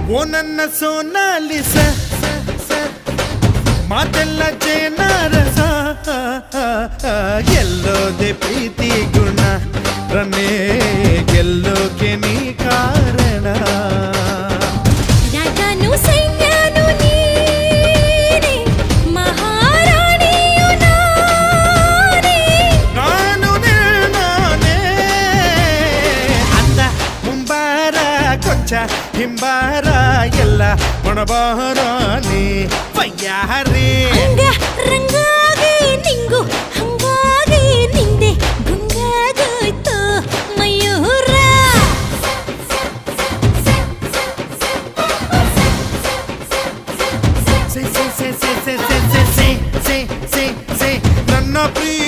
ಓ ನನ್ನ ಸೋನಾಲಿಸ ಮಾತೆಲ್ಲ ಜೇನಾರಸ ಗೆಲ್ಲೋದೆ ಪ್ರೀತಿ ಗುಣ ರನ್ನೇ ಗೆಲ್ಲೋಕೆ ನೀ ಕಾರಣ ರಾಜಾನು ಸೈನ್ಯನು ನೀನೆ ಮಹಾರಾಣಿಯು ನಾನೇ ನಾನು ನಾನೇ ಅಂದ ಮುಂಬಾರ ಕೊಂಚ ಹಿಂಬಾರ ಎಲ್ಲ ಮೊಣಬಾರ ನೀ ಬಯ್ಯಾರಿ ಹಂಗ ರಂಗಾಗಿ ನಿಂಗು ಹಂಗಾಗಿ ನಿಂದೆ ಗುಂಗಾಗೋಯ್ತು ಮಯೂರ ನನ್ನ ಪ್ರಿಯ